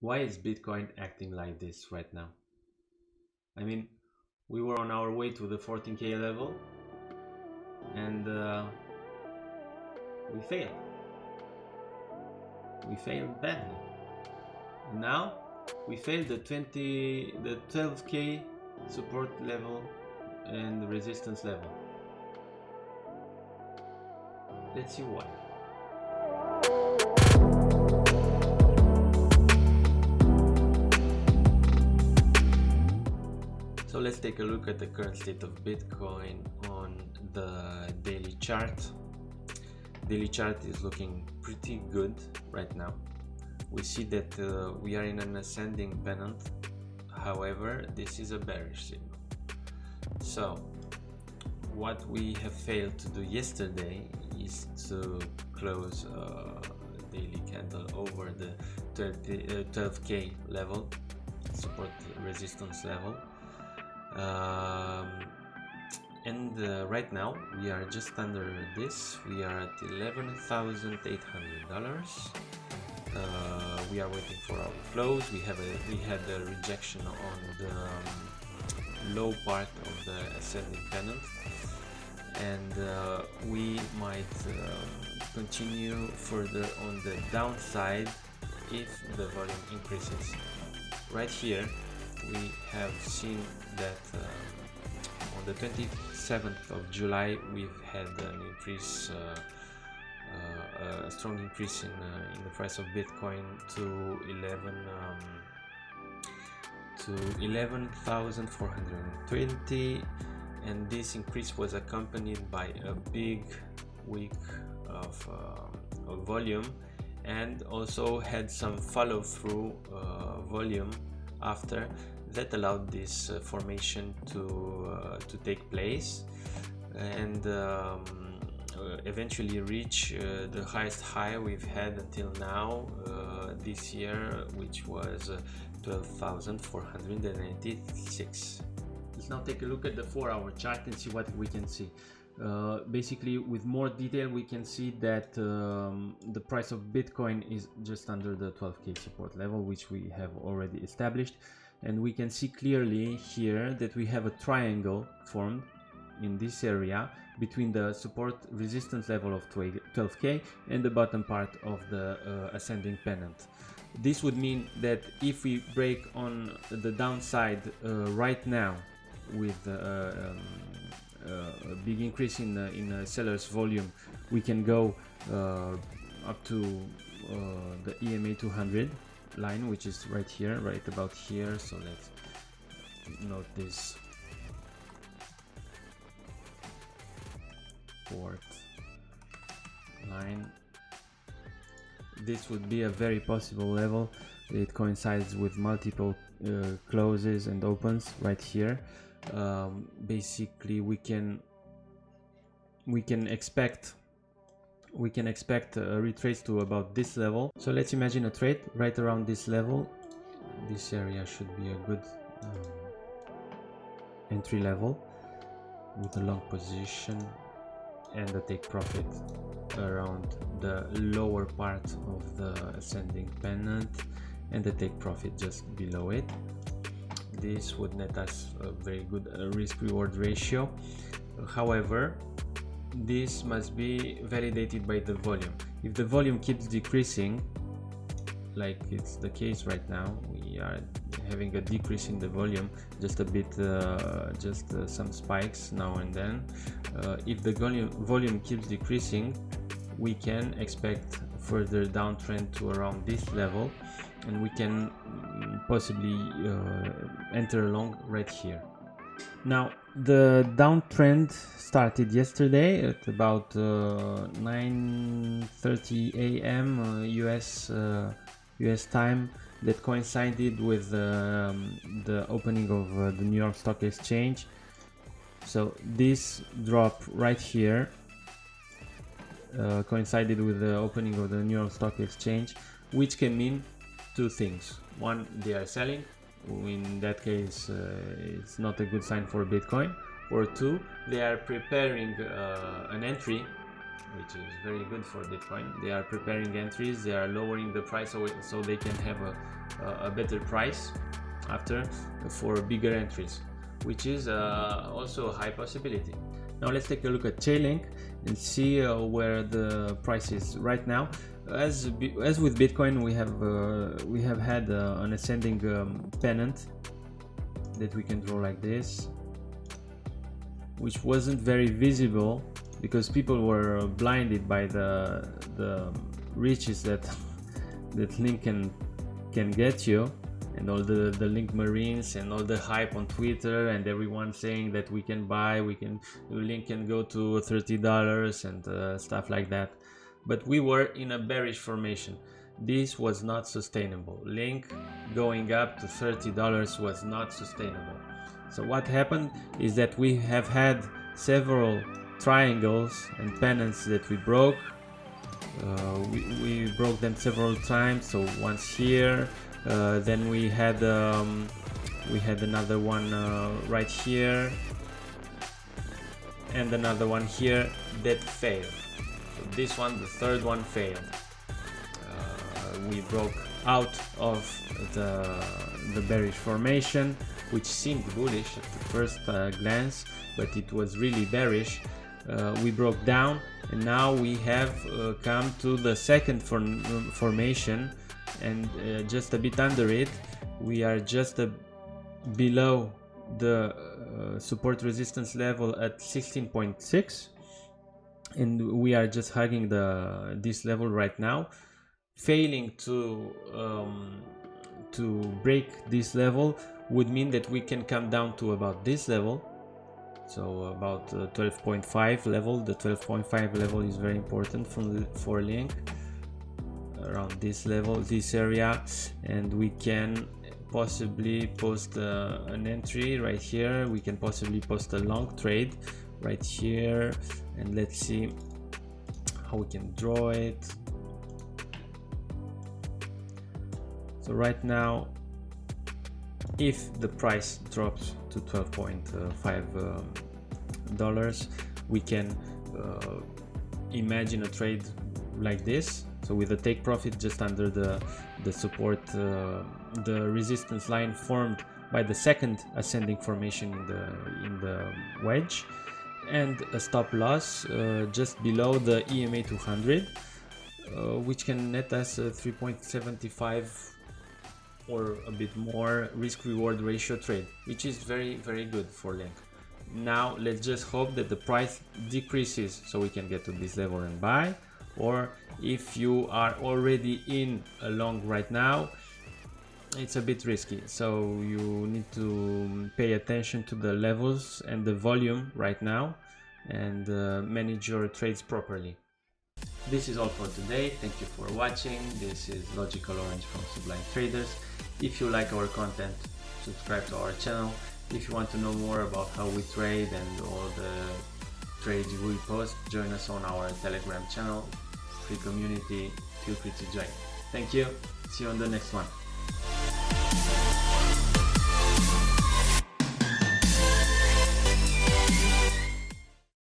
Why is Bitcoin acting like this right now? I mean, we were on our way to the 14K level and we failed. We failed badly. And now we failed the 12K support level and the resistance level. Let's see why. So let's take a look at the current state of Bitcoin on the daily chart. Daily chart is looking pretty good right now. We see that we are in an ascending pennant. However, this is a bearish signal. So what we have failed to do yesterday is to close a daily candle over the 12K level, support resistance level. Right now we are just under this. We are at $11,800. We are waiting for our close. We had a rejection on the low part of the ascending pennant, and we might continue further on the downside if the volume increases. Right here we have seen that on the 27th of July we've had an increase, a strong increase in the price of Bitcoin to 11,420, and this increase was accompanied by a big week of volume, and also had some follow-through volume after that allowed this formation to take place, and eventually reach the highest high we've had until now this year, which was 12,496. Let's now take a look at the 4-hour chart and see what we can see. Basically, with more detail, we can see that the price of Bitcoin is just under the 12K support level, which we have already established, and we can see clearly here that we have a triangle formed in this area between the support resistance level of 12K and the bottom part of the ascending pennant. This would mean that if we break on the downside right now with a big increase in seller's volume, we can go up to the EMA 200 line, which is right here, right about here. So let's note this support line. This would be a very possible level. It coincides with multiple closes and opens right here. Basically, we can expect a retrace to about this level. So let's imagine a trade right around this level. This area should be a good entry level with a long position and a take profit around the lower part of the ascending pennant and the take profit just below it. This would net us a very good risk-reward ratio. However, this must be validated by the volume. If the volume keeps decreasing, like it's the case right now, we are having a decrease in the volume, just a bit, some spikes now and then. If the volume keeps decreasing, we can expect further downtrend to around this level, and we can possibly enter along right here. Now, the downtrend started yesterday at about 9:30 a.m. US time. That coincided with the opening of the New York Stock Exchange. So this drop right here coincided with the opening of the New York Stock Exchange, which can mean two things. One, they are selling. In that case, it's not a good sign for Bitcoin. Or two, they are preparing an entry which is very good for Bitcoin. They are preparing entries, they are lowering the price so they can have a better price after for bigger entries, which is also a high possibility. Now let's take a look at Chainlink and see where the price is right now. As with Bitcoin, we have had an ascending pennant that we can draw like this, which wasn't very visible because people were blinded by the riches that Link can get you, and all the Link Marines and all the hype on Twitter and everyone saying that we can buy, Link can go to $30 and stuff like that. But we were in a bearish formation. This was not sustainable. Link going up to $30 was not sustainable. So what happened is that we have had several triangles and pennants that we broke. We broke them several times. So once here, then we had another one right here, and another one here that failed. So this one, the third one, failed. We broke out of the bearish formation, which seemed bullish at the first glance, but it was really bearish. We broke down, and now we have come to the second formation, and just a bit under it. We are just below the support resistance level at 16.6, and we are just hugging this level right now. Failing to break this level would mean that we can come down to about this level, so about 12.5 level. The 12.5 level is very important for Link, around this level, this area, and we can possibly post an entry right here. We can possibly post a long trade right here, and let's see how we can draw it. So right now, if the price drops to $12.5, we can imagine a trade like this. So with a take profit just under the support, the resistance line formed by the second ascending formation in the wedge, and a stop loss just below the EMA 200, which can net us a 3.75 or a bit more risk-reward ratio trade, which is very, very good for Link. Now let's just hope that the price decreases so we can get to this level and buy, or if you are already in a long right now, it's a bit risky, so you need to pay attention to the levels and the volume right now and manage your trades properly. This is all for today. Thank you for watching. This is Logical Orange from Sublime Traders. If you like our content, subscribe to our channel. If you want to know more about how we trade and all the trades we post, join us on our Telegram channel. Free community, feel free to join. Thank you. See you on the next one.